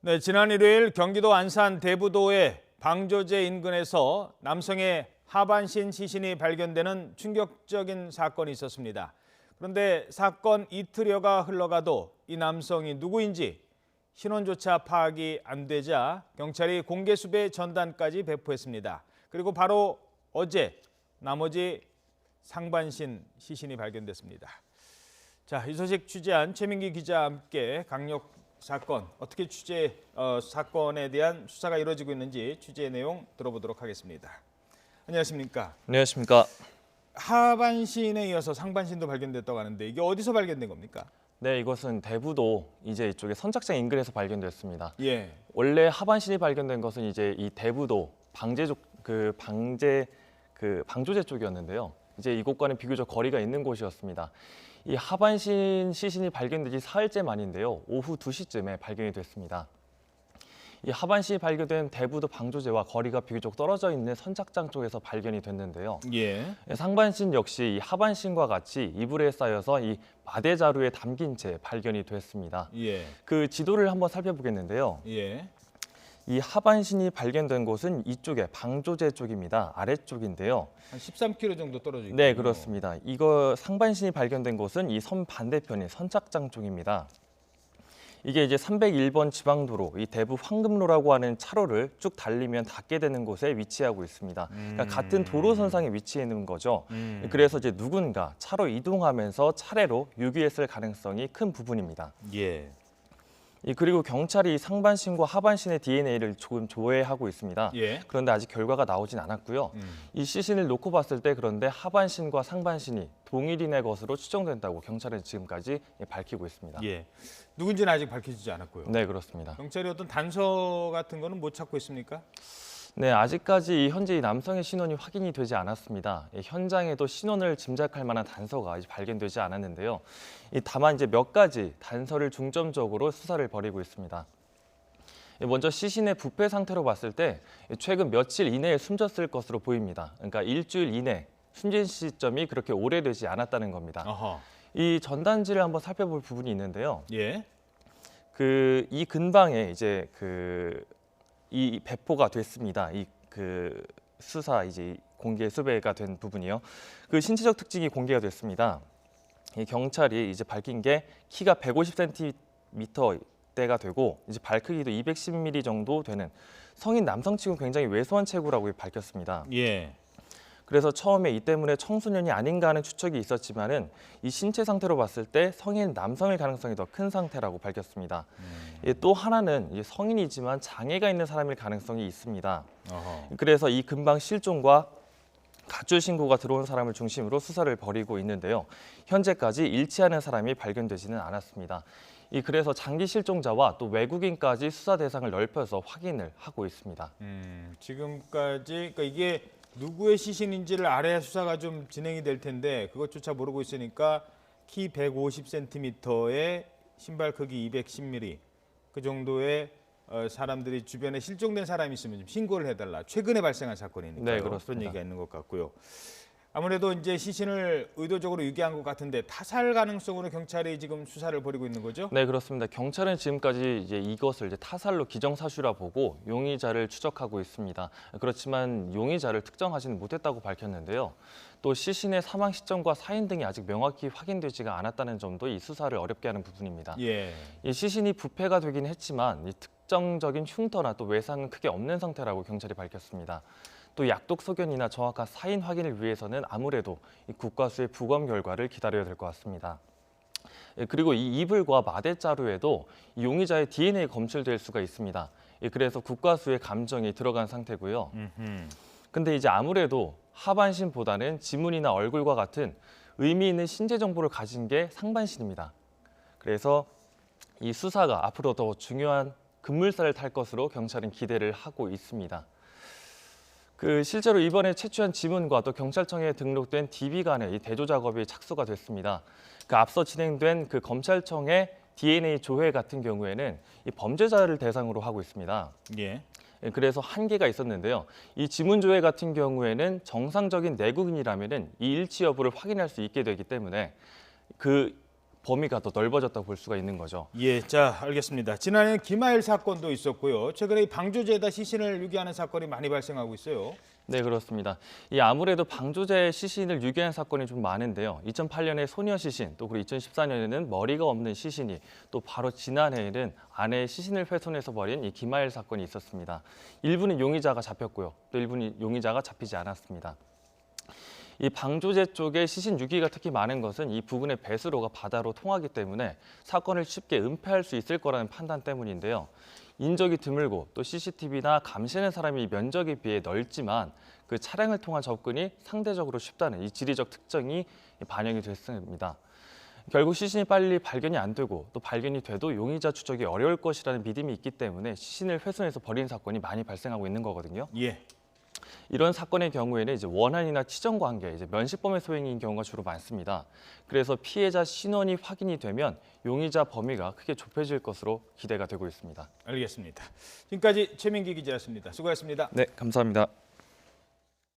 네, 지난 일요일 경기도 안산 대부도의 방조제 인근에서 남성의 하반신 시신이 발견되는 충격적인 사건이 있었습니다. 그런데 사건 이틀여가 흘러가도 이 남성이 누구인지 신원조차 파악이 안 되자 경찰이 공개수배 전단까지 배포했습니다. 그리고 바로 어제 나머지 상반신 시신이 발견됐습니다. 자, 이 소식 취재한 최민기 기자와 함께 강력 사건, 어떻게 사건에 대한 수사가 이루어지고 있는지 취재 내용 들어보도록 하겠습니다. 안녕하십니까? 안녕하십니까? 하반신에 이어서 상반신도 발견됐다고 하는데 이게 어디서 발견된 겁니까? 네, 이것은 대부도 이쪽에 선착장 인근에서 발견됐습니다. 예. 원래 하반신이 발견된 것은 이 대부도 방조제 쪽이었는데요. 이곳과는 비교적 거리가 있는 곳이었습니다. 이 하반신 시신이 발견된 지 사흘째 만인데요. 오후 2시쯤에 발견이 됐습니다. 이 하반신이 발견된 대부도 방조제와 거리가 비교적 떨어져 있는 선착장 쪽에서 발견이 됐는데요. 예. 상반신 역시 이 하반신과 같이 이불에 쌓여서 이 마대 자루에 담긴 채 발견이 됐습니다. 예. 그 지도를 한번 살펴보겠는데요. 예. 이 하반신이 발견된 곳은 이쪽에 방조제 쪽입니다. 아래쪽인데요. 한 13km 정도 떨어져 있군요. 네, 그렇습니다. 이거 상반신이 발견된 곳은 이 선 반대편인 선착장 쪽입니다. 이게 301번 지방도로, 이 대부 황금로라고 하는 차로를 쭉 달리면 닿게 되는 곳에 위치하고 있습니다. 그러니까 같은 도로선상에 위치해 있는 거죠. 그래서 누군가 차로 이동하면서 차례로 유기했을 가능성이 큰 부분입니다. 예. 그리고 경찰이 상반신과 하반신의 DNA를 조금 조회하고 있습니다. 예. 그런데 아직 결과가 나오진 않았고요. 이 시신을 놓고 봤을 때 그런데 하반신과 상반신이 동일인의 것으로 추정된다고 경찰은 지금까지 밝히고 있습니다. 예. 누군지는 아직 밝혀지지 않았고요. 네, 그렇습니다. 경찰이 어떤 단서 같은 거는 못 찾고 있습니까? 네, 아직까지 현재 이 남성의 신원이 확인이 되지 않았습니다. 현장에도 신원을 짐작할 만한 단서가 아직 발견되지 않았는데요. 다만 몇 가지 단서를 중점적으로 수사를 벌이고 있습니다. 먼저 시신의 부패 상태로 봤을 때 최근 며칠 이내에 숨졌을 것으로 보입니다. 그러니까 일주일 이내 숨진 시점이 그렇게 오래되지 않았다는 겁니다. 어허. 이 전단지를 한번 살펴볼 부분이 있는데요. 예. 이 근방에 이 배포가 됐습니다. 수사 공개 수배가 된 부분이요. 그 신체적 특징이 공개가 됐습니다. 이 경찰이 밝힌 게 키가 150cm대가 되고 발 크기도 210mm 정도 되는 성인 남성치고 굉장히 왜소한 체구라고 밝혔습니다. 예. 그래서 처음에 이 때문에 청소년이 아닌가 하는 추측이 있었지만은 이 신체 상태로 봤을 때 성인 남성일 가능성이 더 큰 상태라고 밝혔습니다. 또 하나는 성인이지만 장애가 있는 사람일 가능성이 있습니다. 어허. 그래서 이 근방 실종과 가출 신고가 들어온 사람을 중심으로 수사를 벌이고 있는데요. 현재까지 일치하는 사람이 발견되지는 않았습니다. 그래서 장기 실종자와 또 외국인까지 수사 대상을 넓혀서 확인을 하고 있습니다. 지금까지 그러니까 이게 누구의 시신인지를 알아야 수사가 좀 진행이 될 텐데 그것조차 모르고 있으니까 키 150cm에 신발 크기 210mm 그 정도의 사람들이 주변에 실종된 사람이 있으면 좀 신고를 해달라. 최근에 발생한 사건이니까요. 네, 그렇습니다. 그런 얘기가 있는 것 같고요. 아무래도 시신을 의도적으로 유기한 것 같은데 타살 가능성으로 경찰이 지금 수사를 벌이고 있는 거죠? 네, 그렇습니다. 경찰은 지금까지 이것을 타살로 기정사실화 보고 용의자를 추적하고 있습니다. 그렇지만 용의자를 특정하지는 못했다고 밝혔는데요. 또 시신의 사망 시점과 사인 등이 아직 명확히 확인되지가 않았다는 점도 이 수사를 어렵게 하는 부분입니다. 예. 이 시신이 부패가 되긴 했지만 특정적인 흉터나 또 외상은 크게 없는 상태라고 경찰이 밝혔습니다. 또 약독 소견이나 정확한 사인 확인을 위해서는 아무래도 국과수의 부검 결과를 기다려야 될 것 같습니다. 그리고 이 이불과 마대자루에도 용의자의 DNA 검출될 수가 있습니다. 그래서 국과수의 감정이 들어간 상태고요. 근데 아무래도 하반신보다는 지문이나 얼굴과 같은 의미 있는 신체 정보를 가진 게 상반신입니다. 그래서 이 수사가 앞으로 더 중요한 급물살을 탈 것으로 경찰은 기대를 하고 있습니다. 실제로 이번에 채취한 지문과 또 경찰청에 등록된 DB 간의 대조 작업이 착수가 됐습니다. 앞서 진행된 검찰청의 DNA 조회 같은 경우에는 이 범죄자를 대상으로 하고 있습니다. 예. 그래서 한계가 있었는데요. 이 지문 조회 같은 경우에는 정상적인 내국인이라면은 이 일치 여부를 확인할 수 있게 되기 때문에 범위가 더 넓어졌다고 볼 수가 있는 거죠. 예, 자, 알겠습니다. 지난해 김하일 사건도 있었고요. 최근에 이 방조제에다 시신을 유기하는 사건이 많이 발생하고 있어요. 네, 그렇습니다. 이 아무래도 방조제 시신을 유기한 사건이 좀 많은데요. 2008년에 소녀 시신, 또 그리고 2014년에는 머리가 없는 시신이, 또 바로 지난해에는 아내의 시신을 훼손해서 버린 이 김하일 사건이 있었습니다. 일부는 용의자가 잡혔고요. 또 일부는 용의자가 잡히지 않았습니다. 이 방조제 쪽에 시신 유기가 특히 많은 것은 이 부근의 배수로가 바다로 통하기 때문에 사건을 쉽게 은폐할 수 있을 거라는 판단 때문인데요. 인적이 드물고 또 CCTV나 감시하는 사람이 면적에 비해 넓지만 그 차량을 통한 접근이 상대적으로 쉽다는 이 지리적 특징이 반영이 됐습니다. 결국 시신이 빨리 발견이 안 되고 또 발견이 돼도 용의자 추적이 어려울 것이라는 믿음이 있기 때문에 시신을 훼손해서 버린 사건이 많이 발생하고 있는 거거든요. 예. 이런 사건의 경우에는 이제 원한이나 치정 관계, 이제 면식범의 소행인 경우가 주로 많습니다. 그래서 피해자 신원이 확인이 되면 용의자 범위가 크게 좁혀질 것으로 기대가 되고 있습니다. 알겠습니다. 지금까지 최민기 기자였습니다. 수고하셨습니다. 네, 감사합니다.